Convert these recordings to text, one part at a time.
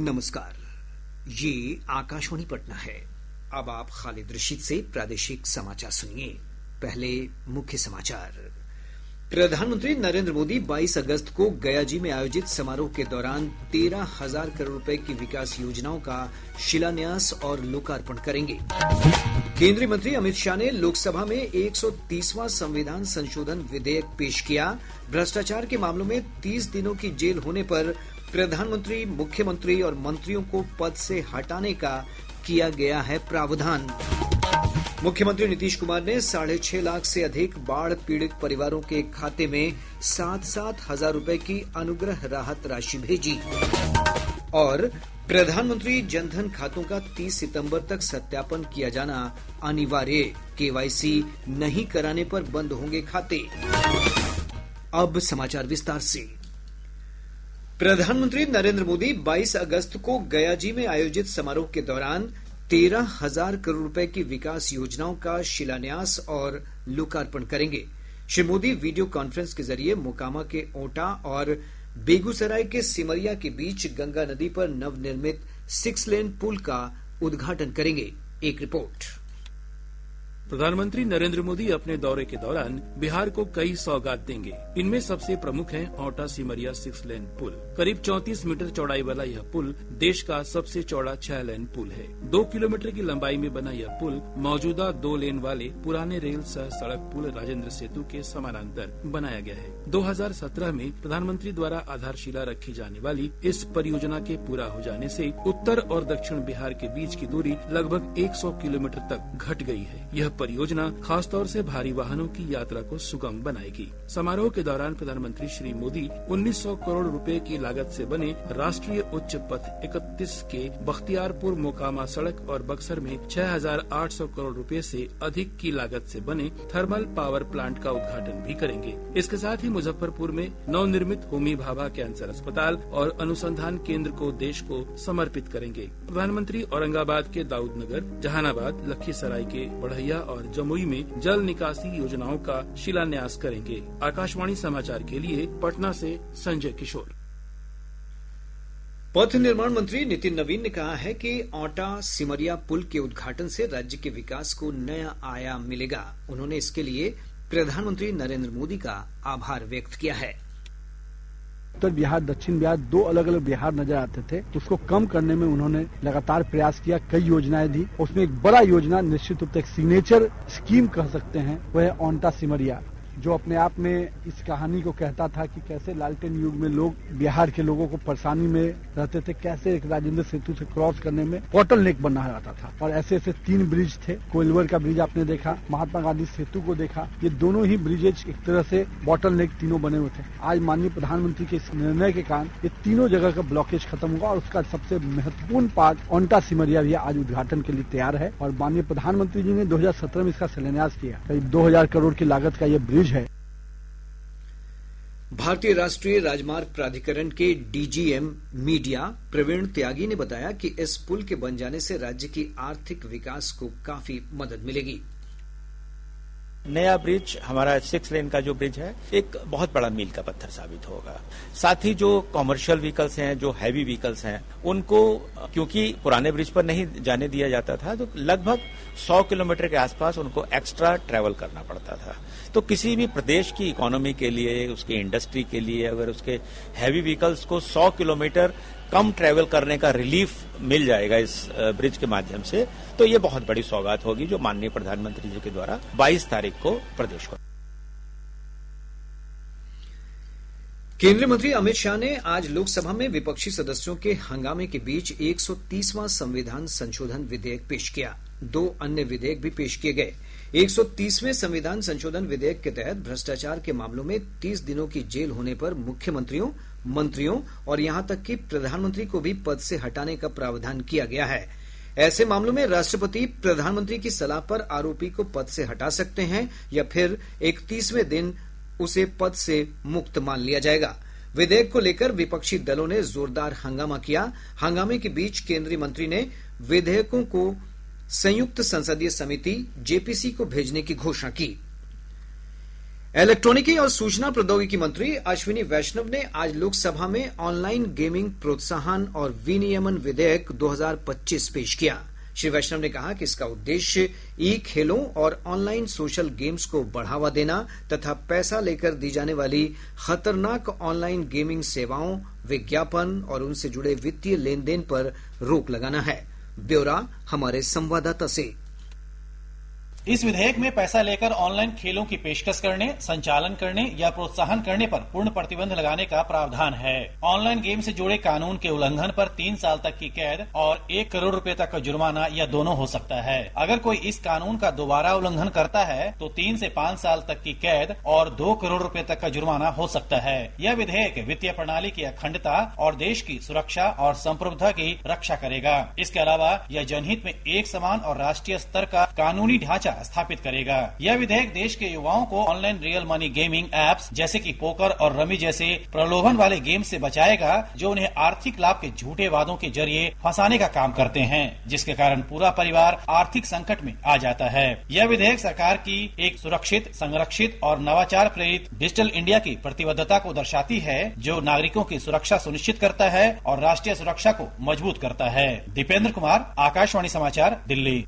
नमस्कार, ये आकाशवाणी पटना है। अब आप खालिद रशीद से प्रादेशिक समाचार सुनिए। पहले मुख्य समाचार। प्रधानमंत्री नरेंद्र मोदी 22 अगस्त को गयाजी में आयोजित समारोह के दौरान 13,000 करोड़ रुपए की विकास योजनाओं का शिलान्यास और लोकार्पण करेंगे। केंद्रीय मंत्री अमित शाह ने लोकसभा में 130वां संविधान संशोधन विधेयक पेश किया। भ्रष्टाचार के मामलों में 30 दिनों की जेल होने पर प्रधानमंत्री, मुख्यमंत्री और मंत्रियों को पद से हटाने का किया गया है प्रावधान। मुख्यमंत्री नीतीश कुमार ने 6.5 लाख से अधिक बाढ़ पीड़ित परिवारों के खाते में 7-7 हजार रुपए की अनुग्रह राहत राशि भेजी। और प्रधानमंत्री जनधन खातों का 30 सितंबर तक सत्यापन किया जाना अनिवार्य, केवाईसी नहीं कराने पर बंद होंगे खाते। अब समाचार विस्तार से। प्रधानमंत्री नरेंद्र मोदी 22 अगस्त को गयाजी में आयोजित समारोह के दौरान 13,000 करोड़ रुपए की विकास योजनाओं का शिलान्यास और लोकार्पण करेंगे। श्री मोदी वीडियो कॉन्फ्रेंस के जरिए मोकामा के ओटा और बेगूसराय के सिमरिया के बीच गंगा नदी पर नवनिर्मित 6 लेन पुल का उद्घाटन करेंगे। एक रिपोर्ट। प्रधानमंत्री नरेंद्र मोदी अपने दौरे के दौरान बिहार को कई सौगात देंगे। इनमें सबसे प्रमुख है ओटा सिमरिया 6 लेन पुल। करीब 34 मीटर चौड़ाई वाला यह पुल देश का सबसे चौड़ा 6 लेन पुल है। 2 किलोमीटर की लंबाई में बना यह पुल मौजूदा 2 लेन वाले पुराने रेल सह सड़क पुल राजेंद्र सेतु के समानांतर बनाया गया है। 2017 में प्रधानमंत्री द्वारा आधारशिला रखी जाने वाली इस परियोजना के पूरा हो जाने से उत्तर और दक्षिण बिहार के बीच की दूरी लगभग 100 किलोमीटर तक घट गई है। यह परियोजना खासतौर से भारी वाहनों की यात्रा को सुगम बनाएगी। समारोह के दौरान प्रधानमंत्री श्री मोदी 1900 करोड़ रुपए की लागत से बने राष्ट्रीय उच्च पथ 31 के बख्तियारपुर मोकामा सड़क और बक्सर में 6,800 करोड़ रुपए से अधिक की लागत से बने थर्मल पावर प्लांट का उद्घाटन भी करेंगे। इसके साथ ही मुजफ्फरपुर में नवनिर्मित होमी भाभा कैंसर अस्पताल और अनुसंधान केंद्र को देश को समर्पित करेंगे। प्रधानमंत्री औरंगाबाद के दाऊदनगर, जहानाबाद, लखीसराय के बढ़ैया और जमुई में जल निकासी योजनाओं का शिलान्यास करेंगे। आकाशवाणी समाचार के लिए पटना से संजय किशोर। पथ निर्माण मंत्री नितिन नवीन ने कहा है कि ओटा सिमरिया पुल के उद्घाटन से राज्य के विकास को नया आयाम मिलेगा। उन्होंने इसके लिए प्रधानमंत्री नरेंद्र मोदी का आभार व्यक्त किया है। उत्तर बिहार, दक्षिण बिहार, 2 अलग अलग बिहार नजर आते थे। उसको कम करने में उन्होंने लगातार प्रयास किया, कई योजनाएं दी। उसमें एक बड़ा योजना, निश्चित रूप से एक सिग्नेचर स्कीम कह सकते हैं, वह है ओटा सिमरिया, जो अपने आप में इस कहानी को कहता था कि कैसे लालटेन युग में लोग, बिहार के लोगों को परेशानी में रहते थे, कैसे एक राजेंद्र सेतु से क्रॉस करने में बॉटल नेक बना रहता था। और ऐसे ऐसे 3 ब्रिज थे। कोइलवर का ब्रिज आपने देखा, महात्मा गांधी सेतु को देखा। ये दोनों ही ब्रिजेज एक तरह से बॉटल नेक तीनों बने हुए थे। आज माननीय प्रधानमंत्री के इस निर्णय के कारण ये तीनों जगह का ब्लॉकेज खत्म होगा और उसका सबसे महत्वपूर्ण पार्ट ओटा सिमरिया भी आज उद्घाटन के लिए तैयार है। और माननीय प्रधानमंत्री जी ने 2017 में इसका शिलान्यास किया। करीब 2,000 करोड़ की लागत का ये ब्रिज है। भारतीय राष्ट्रीय राजमार्ग प्राधिकरण के डीजीएम मीडिया प्रवीण त्यागी ने बताया कि इस पुल के बन जाने से राज्य की आर्थिक विकास को काफी मदद मिलेगी। नया ब्रिज, हमारा 6 लेन का जो ब्रिज है, एक बहुत बड़ा मील का पत्थर साबित होगा। साथ ही जो कॉमर्शियल व्हीकल्स हैं, जो हैवी व्हीकल्स हैं, उनको क्योंकि पुराने ब्रिज पर नहीं जाने दिया जाता था, तो लगभग 100 किलोमीटर के आसपास उनको एक्स्ट्रा ट्रैवल करना पड़ता था। तो किसी भी प्रदेश की इकोनॉमी के लिए, उसकी इंडस्ट्री के लिए, अगर उसके हैवी व्हीकल्स को 100 किलोमीटर कम ट्रैवल करने का रिलीफ मिल जाएगा इस ब्रिज के माध्यम से, तो ये बहुत बड़ी सौगात होगी जो माननीय प्रधानमंत्री जी के द्वारा 22 तारीख को प्रदेश को। केंद्रीय मंत्री अमित शाह ने आज लोकसभा में विपक्षी सदस्यों के हंगामे के बीच 130वां संविधान संशोधन विधेयक पेश किया। 2 अन्य विधेयक भी पेश किए गए। 130वें संविधान संशोधन विधेयक के तहत भ्रष्टाचार के मामलों में 30 दिनों की जेल होने पर मुख्यमंत्रियों, मंत्रियों और यहां तक कि प्रधानमंत्री को भी पद से हटाने का प्रावधान किया गया है। ऐसे मामलों में राष्ट्रपति प्रधानमंत्री की सलाह पर आरोपी को पद से हटा सकते हैं या फिर 31वें दिन उसे पद से मुक्त मान लिया जाएगा। विधेयक को लेकर विपक्षी दलों ने जोरदार हंगामा किया। हंगामे के बीच केंद्रीय मंत्री ने विधेयकों को संयुक्त संसदीय समिति जेपीसी को भेजने की घोषणा की। इलेक्ट्रॉनिकी और सूचना प्रौद्योगिकी मंत्री अश्विनी वैष्णव ने आज लोकसभा में ऑनलाइन गेमिंग प्रोत्साहन और विनियमन विधेयक 2025 पेश किया। श्री वैष्णव ने कहा कि इसका उद्देश्य ई खेलों और ऑनलाइन सोशल गेम्स को बढ़ावा देना तथा पैसा लेकर दी जाने वाली खतरनाक ऑनलाइन गेमिंग सेवाओं, विज्ञापन और उनसे जुड़े वित्तीय लेन देन पर रोक लगाना है। ब्यौरा हमारे संवाददाता से। इस विधेयक में पैसा लेकर ऑनलाइन खेलों की पेशकश करने, संचालन करने या प्रोत्साहन करने पर पूर्ण प्रतिबंध लगाने का प्रावधान है। ऑनलाइन गेम से जुड़े कानून के उल्लंघन पर 3 साल तक की कैद और 1 करोड़ रुपए तक का जुर्माना या दोनों हो सकता है। अगर कोई इस कानून का दोबारा उल्लंघन करता है तो 3 से 5 साल तक की कैद और 2 करोड़ रुपए तक का जुर्माना हो सकता है। यह विधेयक वित्तीय प्रणाली की अखंडता और देश की सुरक्षा और संप्रभुता की रक्षा करेगा। इसके अलावा यह जनहित में एक समान और राष्ट्रीय स्तर का कानूनी ढांचा स्थापित करेगा। यह विधेयक देश के युवाओं को online real money gaming apps जैसे कि पोकर और रमी जैसे प्रलोभन वाले गेम से बचाएगा, जो उन्हें आर्थिक लाभ के झूठे वादों के जरिए फंसाने का काम करते हैं, जिसके कारण पूरा परिवार आर्थिक संकट में आ जाता है। यह विधेयक सरकार की एक सुरक्षित, संरक्षित और नवाचार प्रेरित डिजिटल इंडिया की प्रतिबद्धता को दर्शाती है, जो नागरिकों की सुरक्षा सुनिश्चित करता है और राष्ट्रीय सुरक्षा को मजबूत करता है। दीपेंद्र कुमार, आकाशवाणी समाचार, दिल्ली।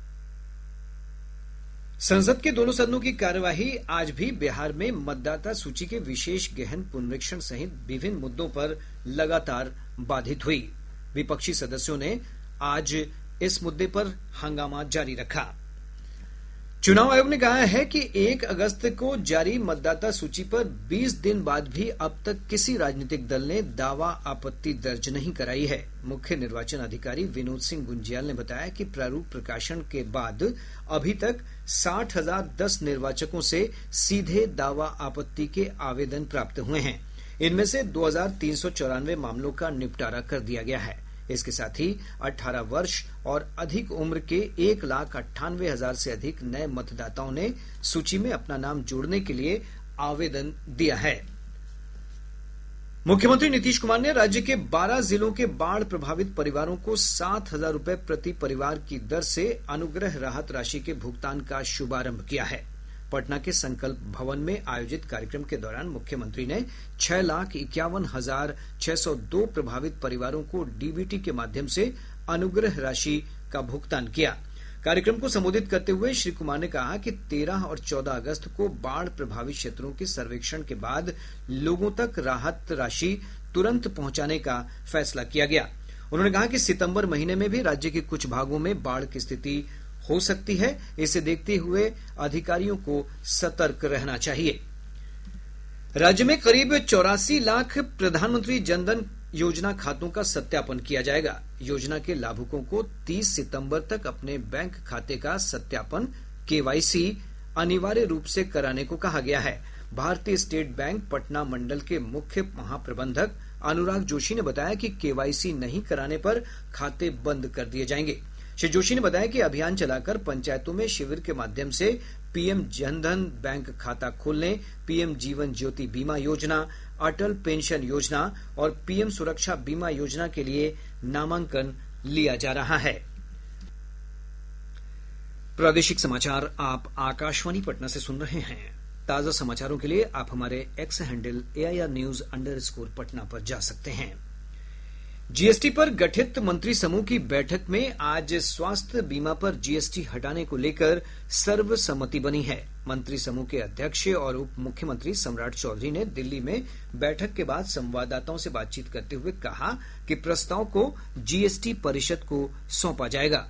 संसद के दोनों सदनों की कार्यवाही आज भी बिहार में मतदाता सूची के विशेष गहन पुनरीक्षण सहित विभिन्न मुद्दों पर लगातार बाधित हुई। विपक्षी सदस्यों ने आज इस मुद्दे पर हंगामा जारी रखा। चुनाव आयोग ने कहा है कि 1 अगस्त को जारी मतदाता सूची पर 20 दिन बाद भी अब तक किसी राजनीतिक दल ने दावा आपत्ति दर्ज नहीं कराई है। मुख्य निर्वाचन अधिकारी विनोद सिंह गुंजियाल ने बताया कि प्रारूप प्रकाशन के बाद अभी तक 60,010 निर्वाचकों से सीधे दावा आपत्ति के आवेदन प्राप्त हुए हैं। इनमें से 2,394 मामलों का निपटारा कर दिया गया है। इसके साथ ही 18 वर्ष और अधिक उम्र के 1,98,000 से अधिक नए मतदाताओं ने सूची में अपना नाम जोड़ने के लिए आवेदन दिया है। मुख्यमंत्री नीतीश कुमार ने राज्य के 12 जिलों के बाढ़ प्रभावित परिवारों को 7,000 रुपए प्रति परिवार की दर से अनुग्रह राहत राशि के भुगतान का शुभारंभ किया है। पटना के संकल्प भवन में आयोजित कार्यक्रम के दौरान मुख्यमंत्री ने 6,51,602 प्रभावित परिवारों को डीबीटी के माध्यम से अनुग्रह राशि का भुगतान किया। कार्यक्रम को संबोधित करते हुए श्री कुमार ने कहा कि 13 और 14 अगस्त को बाढ़ प्रभावित क्षेत्रों के सर्वेक्षण के बाद लोगों तक राहत राशि तुरंत पहुंचाने का फैसला किया गया। उन्होंने कहा कि सितंबर महीने में भी राज्य के कुछ भागों में बाढ़ की स्थिति हो सकती है। इसे देखते हुए अधिकारियों को सतर्क रहना चाहिए। राज्य में करीब 84 लाख प्रधानमंत्री जनधन योजना खातों का सत्यापन किया जाएगा। योजना के लाभुकों को 30 सितंबर तक अपने बैंक खाते का सत्यापन केवाईसी अनिवार्य रूप से कराने को कहा गया है। भारतीय स्टेट बैंक पटना मंडल के मुख्य महाप्रबंधक अनुराग जोशी ने बताया कि केवाईसी नहीं कराने पर खाते बंद कर दिए जाएंगे। श्री जोशी ने बताया कि अभियान चलाकर पंचायतों में शिविर के माध्यम से पीएम जनधन बैंक खाता खोलने, पीएम जीवन ज्योति बीमा योजना, अटल पेंशन योजना और पीएम सुरक्षा बीमा योजना के लिए नामांकन लिया जा रहा है। प्रादेशिक समाचार आप आकाशवाणी पटना से सुन रहे हैं। ताजा समाचारों के लिए आप हमारे एक्स हैंडल AIR_News_पटना पर जा सकते हैं। जीएसटी पर गठित मंत्री समूह की बैठक में आज स्वास्थ्य बीमा पर जीएसटी हटाने को लेकर सर्वसम्मति बनी है। मंत्री समूह के अध्यक्ष और उप मुख्यमंत्री सम्राट चौधरी ने दिल्ली में बैठक के बाद संवाददाताओं से बातचीत करते हुए कहा कि प्रस्ताव को जीएसटी परिषद को सौंपा जाएगा।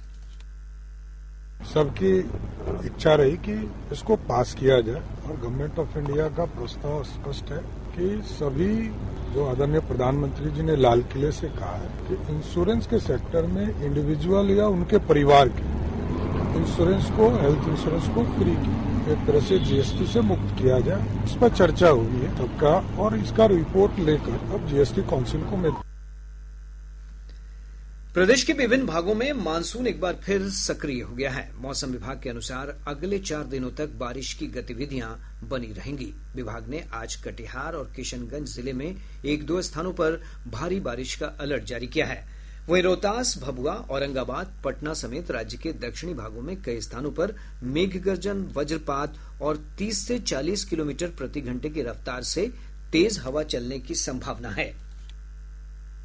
सबकी इच्छा रही कि इसको पास किया जाए और गवर्नमेंट ऑफ इंडिया का प्रस्ताव स्पष्ट है कि सभी जो आदरणीय प्रधानमंत्री जी ने लाल किले से कहा है कि इंश्योरेंस के सेक्टर में इंडिविजुअल या उनके परिवार के इंश्योरेंस को, हेल्थ इंश्योरेंस को फ्री की एक तरह से जीएसटी से मुक्त किया जाए। इस पर चर्चा हुई है सबका और इसका रिपोर्ट लेकर अब जीएसटी काउंसिल को मिल। प्रदेश के विभिन्न भागों में मानसून एक बार फिर सक्रिय हो गया है। मौसम विभाग के अनुसार अगले 4 दिनों तक बारिश की गतिविधियां बनी रहेंगी। विभाग ने आज कटिहार और किशनगंज जिले में 1-2 स्थानों पर भारी बारिश का अलर्ट जारी किया है। वहीं रोहतास, भभुआ, औरंगाबाद, पटना समेत राज्य के दक्षिणी भागों में कई स्थानों पर मेघ गर्जन, वज्रपात और 30 से 40 किलोमीटर प्रति घंटे की रफ्तार से तेज हवा चलने की संभावना है।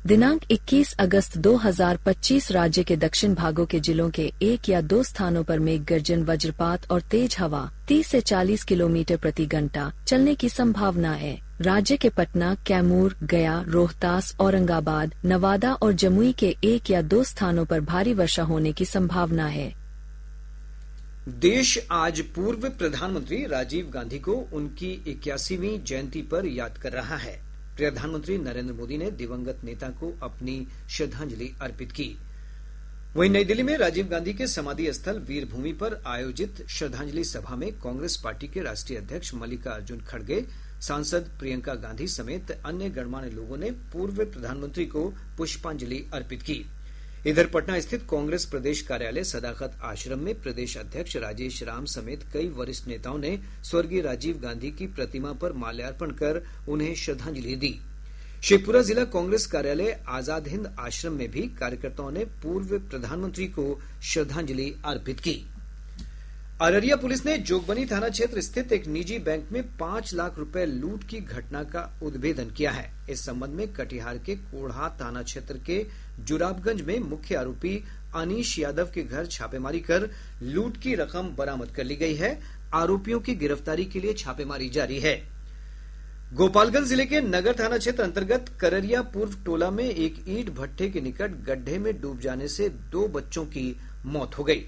दिनांक 21 अगस्त 2025 राज्य के दक्षिण भागों के जिलों के 1 या 2 स्थानों पर मेघ गर्जन, वज्रपात और तेज हवा 30 से 40 किलोमीटर प्रति घंटा चलने की संभावना है। राज्य के पटना, कैमूर, गया, रोहतास, औरंगाबाद, नवादा और जमुई के 1 या 2 स्थानों पर भारी वर्षा होने की संभावना है। देश आज पूर्व प्रधानमंत्री राजीव गांधी को उनकी 81वीं जयंती पर याद कर रहा है। प्रधानमंत्री नरेंद्र मोदी ने दिवंगत नेता को अपनी श्रद्धांजलि अर्पित की। वहीं नई दिल्ली में राजीव गांधी के समाधि स्थल वीर भूमि पर आयोजित श्रद्धांजलि सभा में कांग्रेस पार्टी के राष्ट्रीय अध्यक्ष मल्लिकार्जुन खड़गे, सांसद प्रियंका गांधी समेत अन्य गणमान्य लोगों ने पूर्व प्रधानमंत्री को पुष्पांजलि अर्पित की। इधर पटना स्थित कांग्रेस प्रदेश कार्यालय सदाकत आश्रम में प्रदेश अध्यक्ष राजेश राम समेत कई वरिष्ठ नेताओं ने स्वर्गीय राजीव गांधी की प्रतिमा पर माल्यार्पण कर उन्हें श्रद्धांजलि दी। शेखपुरा जिला कांग्रेस कार्यालय आजाद हिंद आश्रम में भी कार्यकर्ताओं ने पूर्व प्रधानमंत्री को श्रद्धांजलि अर्पित की। अररिया पुलिस ने जोगबनी थाना क्षेत्र स्थित एक निजी बैंक में 5 लाख रुपए लूट की घटना का उद्भेदन किया है। इस संबंध में कटिहार के कोढ़ा थाना क्षेत्र के जुराबगंज में मुख्य आरोपी अनीश यादव के घर छापेमारी कर लूट की रकम बरामद कर ली गई है। आरोपियों की गिरफ्तारी के लिए छापेमारी जारी है। गोपालगंज जिले के नगर थाना क्षेत्र अंतर्गत कररिया पूर्व टोला में एक ईंट भट्ठे के निकट गड्ढे में डूब जाने से 2 बच्चों की मौत हो गई।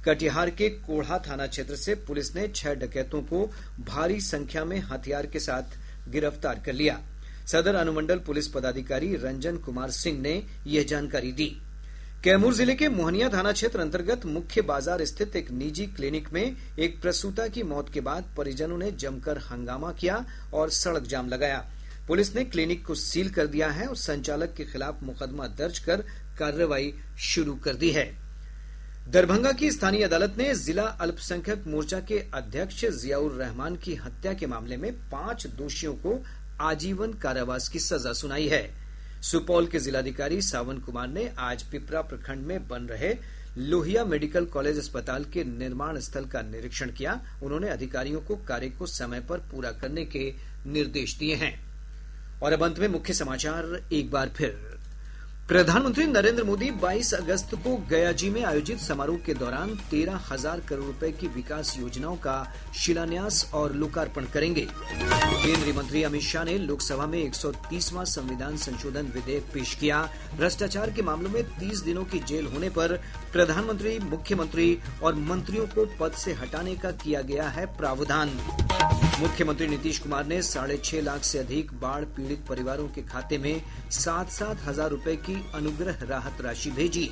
कटिहार के कोढ़ा थाना क्षेत्र से पुलिस ने 6 डकैतों को भारी संख्या में हथियार के साथ गिरफ्तार कर लिया। सदर अनुमंडल पुलिस पदाधिकारी रंजन कुमार सिंह ने यह जानकारी दी। कैमूर जिले के मोहनिया थाना क्षेत्र अंतर्गत मुख्य बाजार स्थित एक निजी क्लिनिक में एक प्रसूता की मौत के बाद परिजनों ने जमकर हंगामा किया और सड़क जाम लगाया। पुलिस ने क्लिनिक को सील कर दिया है और संचालक के खिलाफ मुकदमा दर्ज कर कार्रवाई शुरू कर दी है। दरभंगा की स्थानीय अदालत ने जिला अल्पसंख्यक मोर्चा के अध्यक्ष जियाउर रहमान की हत्या के मामले में 5 दोषियों को आजीवन कारावास की सजा सुनाई है। सुपौल के जिलाधिकारी सावन कुमार ने आज पिपरा प्रखंड में बन रहे लोहिया मेडिकल कॉलेज अस्पताल के निर्माण स्थल का निरीक्षण किया। उन्होंने अधिकारियों को कार्य को समय पर पूरा करने के निर्देश दिए हैं। और अब अंत में मुख्य समाचार एक बार फिर। प्रधानमंत्री नरेंद्र मोदी 22 अगस्त को गयाजी में आयोजित समारोह के दौरान 13,000 करोड़ रुपए की विकास योजनाओं का शिलान्यास और लोकार्पण करेंगे। केंद्रीय मंत्री अमित शाह ने लोकसभा में 130वां संविधान संशोधन विधेयक पेश किया। भ्रष्टाचार के मामलों में 30 दिनों की जेल होने पर प्रधानमंत्री, मुख्यमंत्री और मंत्रियों को पद से हटाने का किया गया है प्रावधान। मुख्यमंत्री नीतीश कुमार ने 6.5 लाख से अधिक बाढ़ पीड़ित परिवारों के खाते में 7-7 हजार रुपए की अनुग्रह राहत राशि भेजी।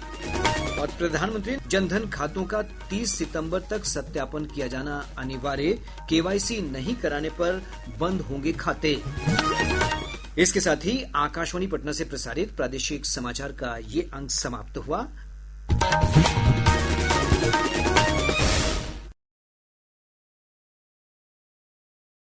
और प्रधानमंत्री जनधन खातों का 30 सितंबर तक सत्यापन किया जाना अनिवार्य, केवाईसी नहीं कराने पर बंद होंगे खाते। इसके साथ ही आकाशवाणी पटना से प्रसारित प्रादेशिक समाचार का ये अंक समाप्त हुआ।